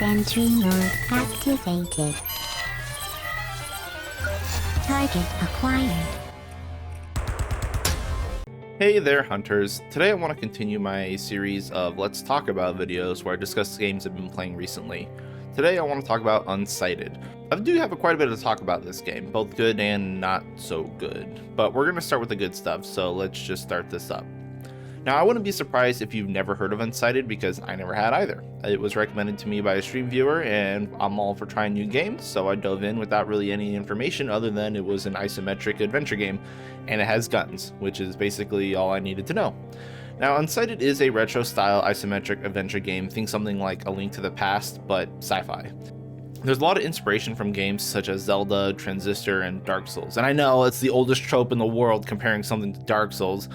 Entry mode activated. Target acquired. Hey there, hunters. Today I want to continue my series of Let's Talk About videos where I discuss games I've been playing recently. Today I want to talk about Unsighted. I do have quite a bit to talk about this game, both good and not so good. But we're going to start with the good stuff, so let's just start this up. Now, I wouldn't be surprised if you've never heard of Unsighted because I never had either. It was recommended to me by a stream viewer and I'm all for trying new games, so I dove in without really any information other than it was an isometric adventure game and it has guns, which is basically all I needed to know. Now, Unsighted is a retro-style isometric adventure game, think something like A Link to the Past, but sci-fi. There's a lot of inspiration from games such as Zelda, Transistor, and Dark Souls, and I know it's the oldest trope in the world comparing something to Dark Souls,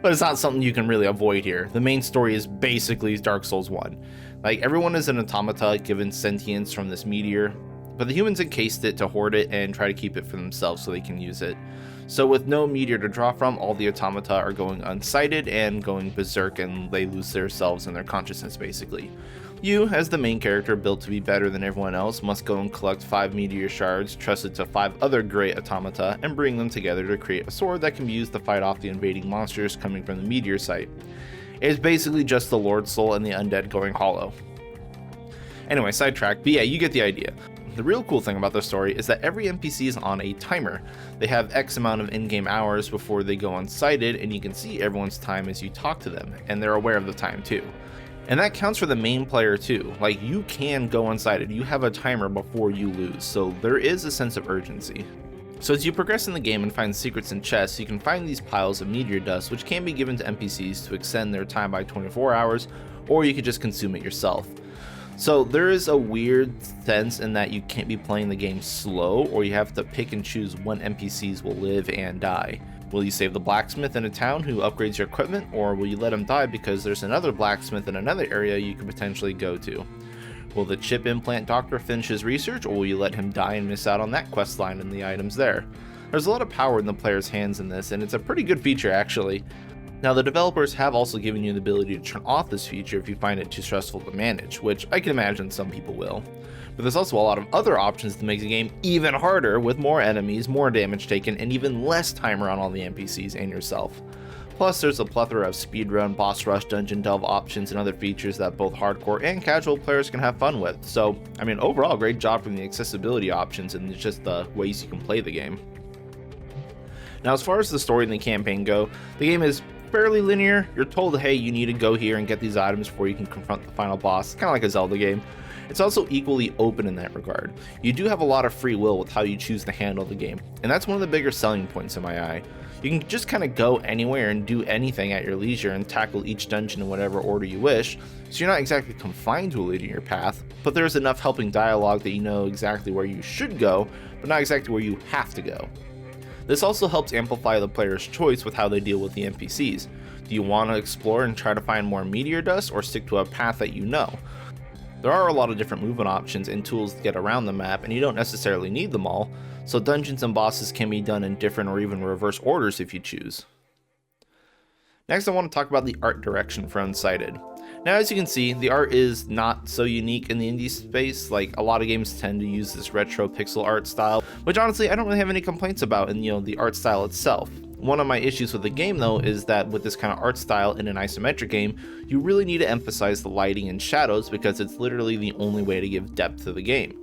but it's not something you can really avoid here. The main story is basically Dark Souls 1. Like, everyone is an automata given sentience from this meteor, but the humans encased it to hoard it and try to keep it for themselves so they can use it. So with no meteor to draw from, all the automata are going unsighted and going berserk, and they lose themselves and their consciousness basically. You, as the main character built to be better than everyone else, must go and collect 5 meteor shards trusted to 5 other great automata and bring them together to create a sword that can be used to fight off the invading monsters coming from the meteor site. It's basically just the Lord Soul and the undead going hollow. Anyway, sidetrack, but yeah, you get the idea. The real cool thing about the story is that every NPC is on a timer. They have X amount of in-game hours before they go unsighted, and you can see everyone's time as you talk to them, and they're aware of the time too. And that counts for the main player too. Like, you can go unsighted, you have a timer before you lose, so there is a sense of urgency. So as you progress in the game and find secrets and chests, you can find these piles of meteor dust which can be given to NPCs to extend their time by 24 hours, or you could just consume it yourself. So there is a weird sense in that you can't be playing the game slow, or you have to pick and choose when NPCs will live and die. Will you save the blacksmith in a town who upgrades your equipment, or will you let him die because there's another blacksmith in another area you could potentially go to? Will the chip implant doctor finish his research, or will you let him die and miss out on that quest line and the items there? There's a lot of power in the player's hands in this, and it's a pretty good feature actually. Now, the developers have also given you the ability to turn off this feature if you find it too stressful to manage, which I can imagine some people will. But there's also a lot of other options to make the game even harder, with more enemies, more damage taken, and even less timer on all the NPCs and yourself. Plus, there's a plethora of speedrun, boss rush, dungeon delve options, and other features that both hardcore and casual players can have fun with. So, I mean, overall, great job from the accessibility options and just the ways you can play the game. Now, as far as the story and the campaign go, the game is fairly linear. You're told, hey, you need to go here and get these items before you can confront the final boss, kind of like a Zelda game. It's also equally open in that regard. You do have a lot of free will with how you choose to handle the game, and that's one of the bigger selling points in my eye. You can just kind of go anywhere and do anything at your leisure and tackle each dungeon in whatever order you wish, so you're not exactly confined to a linear path, but there's enough helping dialogue that you know exactly where you should go, but not exactly where you have to go. This also helps amplify the player's choice with how they deal with the NPCs. Do you want to explore and try to find more meteor dust, or stick to a path that you know? There are a lot of different movement options and tools to get around the map, and you don't necessarily need them all, so dungeons and bosses can be done in different or even reverse orders if you choose. Next, I want to talk about the art direction for Unsighted. Now, as you can see, the art is not so unique in the indie space. Like, a lot of games tend to use this retro pixel art style, which honestly I don't really have any complaints about in, the art style itself. One of my issues with the game though is that with this kind of art style in an isometric game, you really need to emphasize the lighting and shadows because it's literally the only way to give depth to the game.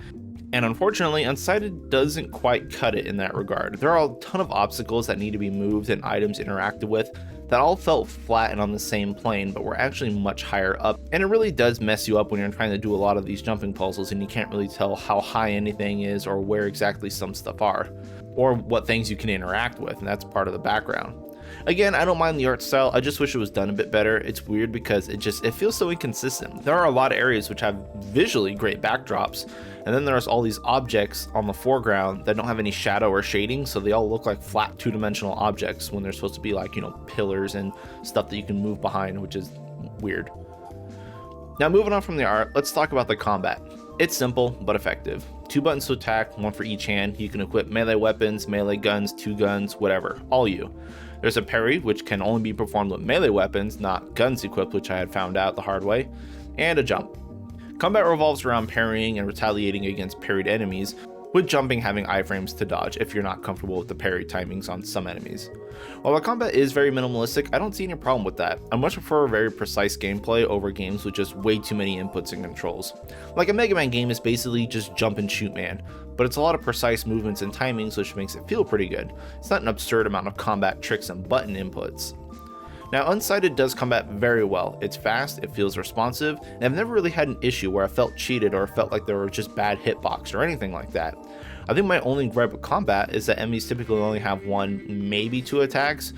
And unfortunately, Unsighted doesn't quite cut it in that regard. There are a ton of obstacles that need to be moved and items interacted with that all felt flat and on the same plane, but were actually much higher up. And it really does mess you up when you're trying to do a lot of these jumping puzzles and you can't really tell how high anything is or where exactly some stuff are, or what things you can interact with, and that's part of the background. Again, I don't mind the art style, I just wish it was done a bit better. It's weird because it feels so inconsistent. There are a lot of areas which have visually great backdrops, and then there's all these objects on the foreground that don't have any shadow or shading, so they all look like flat two-dimensional objects when they're supposed to be like, pillars and stuff that you can move behind, which is weird. Now, moving on from the art, let's talk about the combat. It's simple but effective. 2 buttons to attack, 1 for each hand. You can equip melee weapons, melee guns, 2 guns, whatever, all you. There's a parry, which can only be performed with melee weapons, not guns equipped, which I had found out the hard way, and a jump. Combat revolves around parrying and retaliating against parried enemies, with jumping having iframes to dodge if you're not comfortable with the parry timings on some enemies. While the combat is very minimalistic, I don't see any problem with that. I much prefer a very precise gameplay over games with just way too many inputs and controls. Like a Mega Man game is basically just jump and shoot man, but it's a lot of precise movements and timings which makes it feel pretty good. It's not an absurd amount of combat tricks and button inputs. Now, Unsighted does combat very well. It's fast, it feels responsive, and I've never really had an issue where I felt cheated or felt like there were just bad hitbox or anything like that. I think my only gripe with combat is that enemies typically only have 1, maybe 2 attacks,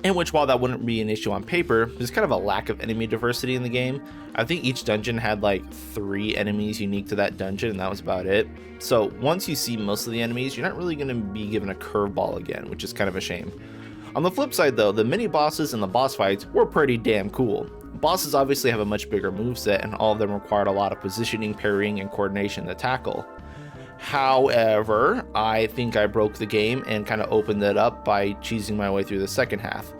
in which while that wouldn't be an issue on paper, there's kind of a lack of enemy diversity in the game. I think each dungeon had like 3 enemies unique to that dungeon, and that was about it. So once you see most of the enemies, you're not really going to be given a curveball again, which is kind of a shame. On the flip side though, the mini bosses and the boss fights were pretty damn cool. Bosses obviously have a much bigger moveset, and all of them required a lot of positioning, parrying, and coordination to tackle. However, I think I broke the game and kind of opened it up by cheesing my way through the second half.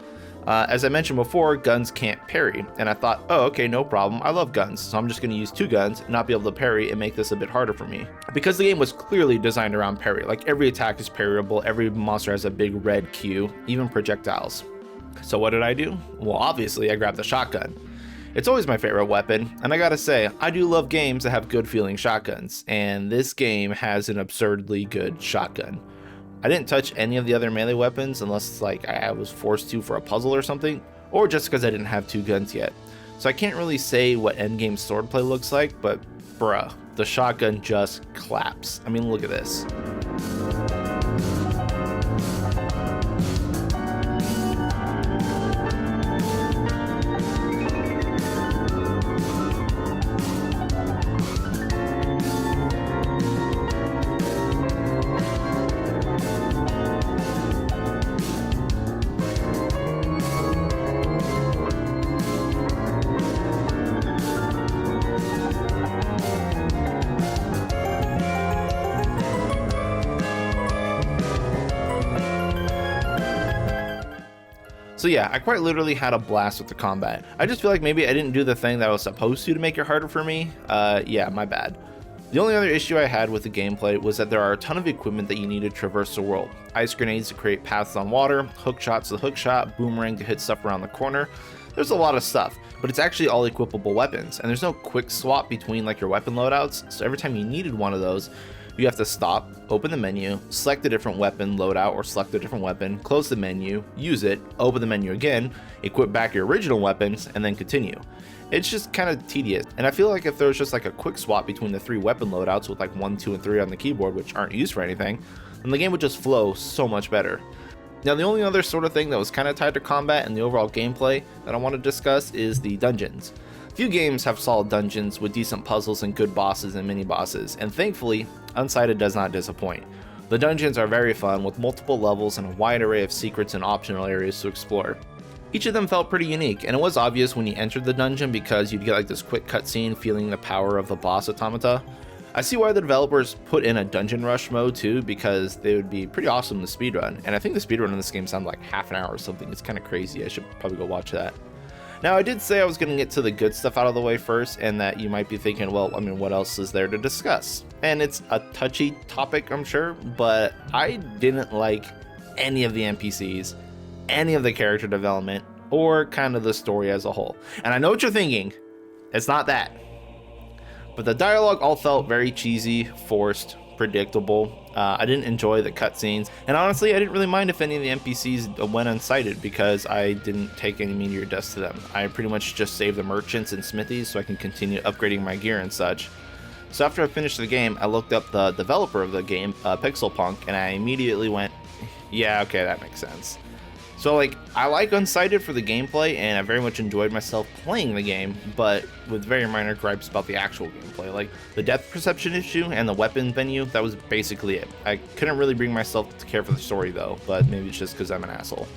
As I mentioned before, guns can't parry, and I thought, oh okay, no problem, I love guns, so I'm just going to use 2 guns, not be able to parry, and make this a bit harder for me. Because the game was clearly designed around parry, like every attack is parryable, every monster has a big red Q, even projectiles. So what did I do? Well, obviously I grabbed the shotgun. It's always my favorite weapon, and I gotta say, I do love games that have good feeling shotguns, and this game has an absurdly good shotgun. I didn't touch any of the other melee weapons unless like I was forced to for a puzzle or something, or just because I didn't have 2 guns yet. So I can't really say what endgame swordplay looks like, but bruh, the shotgun just claps. I mean, look at this. So yeah, I quite literally had a blast with the combat. I just feel like maybe I didn't do the thing that I was supposed to make it harder for me. Yeah, my bad. The only other issue I had with the gameplay was that there are a ton of equipment that you need to traverse the world. Ice grenades to create paths on water, hook shots to hook shot, boomerang to hit stuff around the corner. There's a lot of stuff, but it's actually all equipable weapons, and there's no quick swap between like your weapon loadouts, so every time you needed one of those, you have to stop, open the menu, select a different weapon loadout or select a different weapon, close the menu, use it, open the menu again, equip back your original weapons, and then continue. It's just kind of tedious, and I feel like if there was just like a quick swap between the 3 weapon loadouts with like 1, 2, and 3 on the keyboard, which aren't used for anything, then the game would just flow so much better. Now the only other sort of thing that was kind of tied to combat and the overall gameplay that I want to discuss is the dungeons. Few games have solid dungeons with decent puzzles and good bosses and mini bosses, and thankfully, Unsighted does not disappoint. The dungeons are very fun with multiple levels and a wide array of secrets and optional areas to explore. Each of them felt pretty unique, and it was obvious when you entered the dungeon because you'd get like this quick cutscene feeling the power of the boss automata. I see why the developers put in a dungeon rush mode too, because they would be pretty awesome to speedrun, and I think the speedrun in this game sounds like half an hour or something. It's kind of crazy. I should probably go watch that. Now, I did say I was going to get to the good stuff out of the way first, and that you might be thinking, well, I mean, what else is there to discuss? And it's a touchy topic, I'm sure, but I didn't like any of the NPCs, any of the character development, or kind of the story as a whole. And I know what you're thinking, it's not that. But the dialogue all felt very cheesy, forced, predictable. I didn't enjoy the cutscenes, and honestly, I didn't really mind if any of the NPCs went unsighted because I didn't take any meteor dust to them. I pretty much just saved the merchants and smithies so I can continue upgrading my gear and such. So after I finished the game, I looked up the developer of the game, Pixelpunk, and I immediately went, yeah, okay, that makes sense. So like, I like Unsighted for the gameplay, and I very much enjoyed myself playing the game, but with very minor gripes about the actual gameplay. Like the depth perception issue and the weapon menu, that was basically it. I couldn't really bring myself to care for the story though, but maybe it's just because I'm an asshole.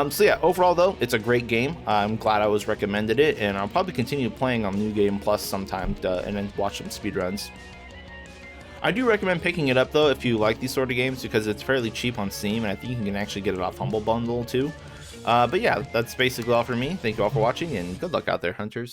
So yeah, overall though, it's a great game. I'm glad I was recommended it, and I'll probably continue playing on New Game Plus sometime and then watch some speedruns. I do recommend picking it up though if you like these sort of games, because it's fairly cheap on Steam, and I think you can actually get it off Humble Bundle too. But yeah, that's basically all for me. Thank you all for watching, and good luck out there, hunters.